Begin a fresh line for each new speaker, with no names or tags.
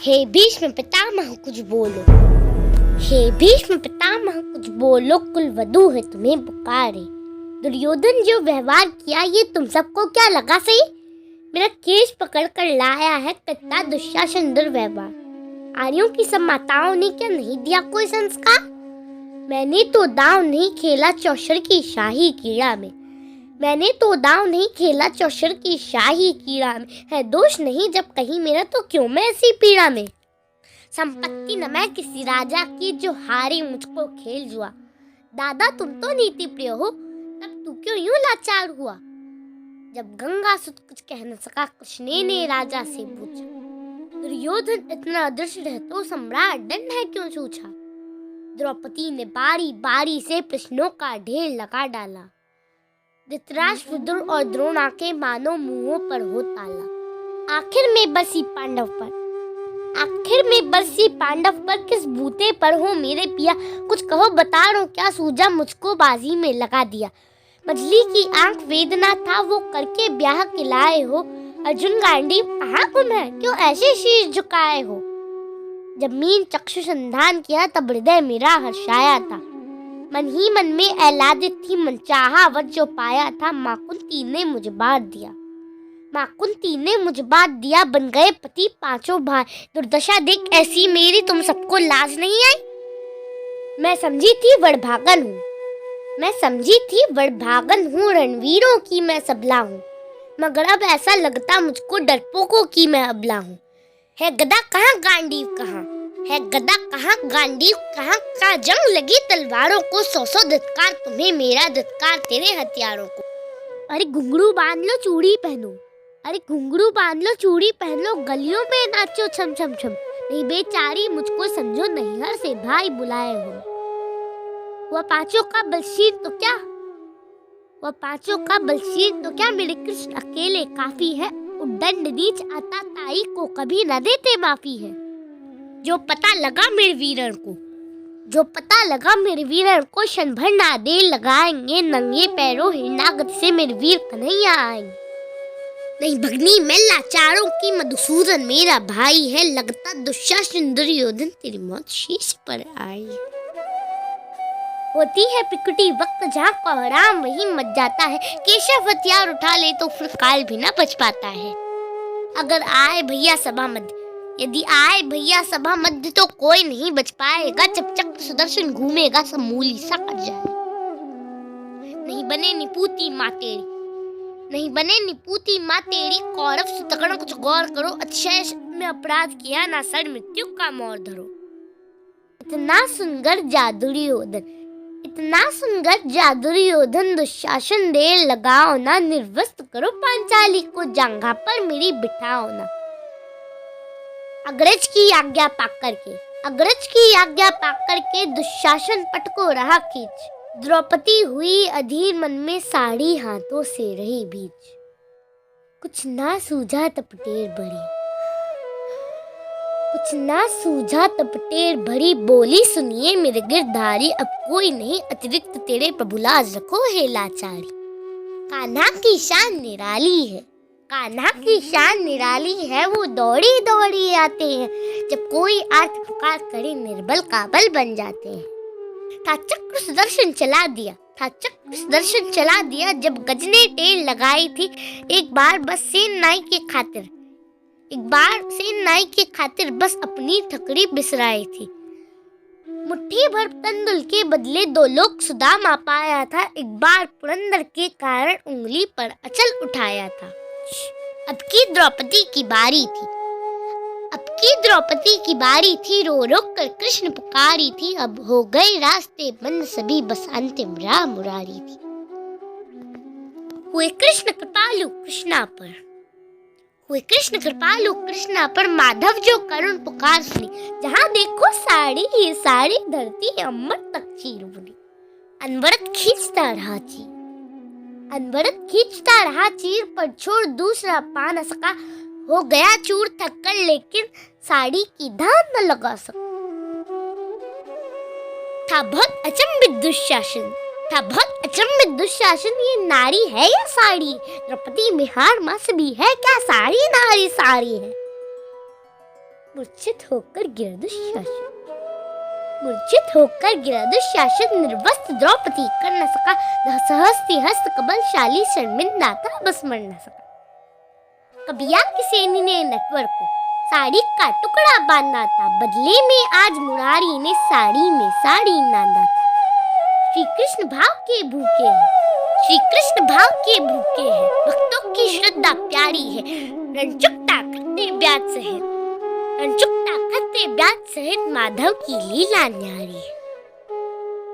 हे भीष्म पितामह कुछ बोलो, हे भीष्म पितामह कुछ बोलो, कुलवधू है तुम्हें पुकारे। दुर्योधन जो व्यवहार किया ये तुम सबको क्या लगा सही? मेरा केश पकड़ कर लाया है कितना दुशासन दुर्व्यवहार। आर्यों की सब माताओं ने क्या नहीं दिया कोई संस्कार? मैंने तो दांव नहीं खेला चौशर की शाही कीड़ा में, मैंने तो दांव नहीं खेला चौशर की शाही कीड़ा में। है दोष नहीं जब कहीं मेरा तो क्यों मैं ऐसी पीड़ा में। संपत्ति न मैं किसी राजा की जो हारे मुझको खेल जुआ। दादा तुम तो नीति प्रिय हो, तब तू क्यों यूं लाचार हुआ? जब गंगा सुत कुछ कह न सका कृष्ण ने राजा से पूछा। दुर्योधन इतना दृष्ट है तो सम्राट दंड है क्यों छूछा? द्रौपदी ने बारी बारी से प्रश्नों का ढेर लगा डाला। धृतराष्ट्र विदुर और द्रोणा के मानो मुंहों पर हो ताला। आखिर में बरसी पांडव पर किस बूते पर हो मेरे पिया? कुछ कहो बता रो क्या सूझा मुझको बाजी में लगा दिया। मछली की आंख वेदना था वो करके ब्याह खिलाए हो। अर्जुन गांडीव कहाँ गुम है क्यों ऐसे शीश झुकाए हो? जब मीन चक्षु संधान किया तब हृदय मेरा हर्षाया था। मन ही मन में ऐलादित थी मनचाहा वर जो पाया था। माँ कुंती ने मुझे बांट दिया, बन गए पति पांचों भाई। दुर्दशा देख ऐसी मेरी तुम सबको लाज नहीं आई? मैं समझी थी वड़भागन हूँ, रणवीरों की मैं सबला हूँ। मगर अब ऐसा लगता मुझको डरपोकों की मैं अबला हूँ। है गदा कहाँ गांडीव कहाँ का जंग लगी तलवारों को। 100 धिक्कार तुम्हें मेरा धिक्कार तेरे हथियारों को। अरे घुंघरू बांध लो चूड़ी पहन लो, गलियों में नाचो छम छम छम। नहीं बेचारी मुझको समझो नैहर से भाई बुलाए हो। वह पांचों का बलशीर तो क्या मेरे कृष्ण अकेले काफी है। उद्दंड नीच आता ताई को कभी न देते माफी है। जो पता लगा मेरे वीरन को क्षण भर ना देर लगाएंगे। नंगे पैरों हिरणागत से मेरे वीर कन्हैया आएंगे। नहीं भगनी मैं लाचारों की मधुसूदन मेरा भाई है। लगता दुशासन दुर्योधन तेरी मौत शीश पर आई। होती है पिकुटी वक्त जहाँ कोहराम वहीं मच जाता है। केशव हथियार उठा ले तो फिर काल भी ना बच पाता है। यदि आए भैया सभा मध्य तो कोई नहीं बच पाएगा। जब चक्र सुदर्शन घूमेगा सब मूली सा कट जाए। नहीं बने निपूती माँ तेरी कौरव सुतगण कुछ गौर करो। अतिशय में अपराध किया ना सर मृत्यु का मोर धरो। इतना सुंदर जादुर्योधन दुशासन देर लगाओ ना। निर्वस्त करो पांचाली को जांघा पर मेरी बिठाओ ना। अग्रज की आज्ञा पाकर के दुशासन पट को रहा खींच। द्रौपदी हुई अधीर मन में साड़ी हाथों से रही बीच। कुछ ना सूझा तपटेर भरी बोली सुनिए मेरे गिरधारी। अब कोई नहीं अतिरिक्त तेरे प्रभु लाज रखो हे लाचारी। कान्हा की शान निराली है वो दौड़ी दौड़ी आते हैं। जब कोई आर्त पुकार करे निर्बल काबल बन जाते हैं। था चक्र सुदर्शन चला दिया जब गज ने टेर लगाई थी। एक बार सेन नाई के खातिर बस अपनी ठकड़ी बिसराई थी। मुट्ठी भर तंदुल के बदले 2 लोग सुदामा पाया था। एक बार पुरंदर के कारण उंगली पर अचल उठाया था। अब की द्रौपदी की बारी थी रो रो कर कृष्ण पुकारी थी। अब हो गए रास्ते बंद सभी बस अंतिम राह मुरारी थी। हुए कृष्ण कृपा पर माधव जो करुण पुकार सुनी। जहाँ देखो साड़ी ही साड़ी धरती अमर तक चीर बुनी। अनवरत खींचता रहा चीर पर छोड़ दूसरा पा न सका। हो गया चूर थक कर लेकिन साड़ी की धार न लगा सका। था बहुत अचंभित दुशासन ये नारी है या साड़ी? द्रौपदी में हार मस भी है क्या साड़ी नारी साड़ी है? मूर्छित होकर गिरा दुशासन। मूर्छित होकर गिरा दुशासन, निर्वस्त्र द्रौपदी कर न सका, सहस्ती हस्त कबलशाली शर्मिंदा बस मर न सका। कबिया की सेनी ने नटवर को साड़ी का टुकड़ा बांधा था, बदले में आज मुरारी ने साड़ी में साड़ी नांदा था। श्री कृष्ण भाव के भूखे हैं, श्री कृष्ण भाव के भूखे हैं, भक्तों की श्रद्धा प्यारी है, रणचुकता करते ब्याज सहित, रणचुकता करते ब्याज सहित माधव की लीला न्यारी है।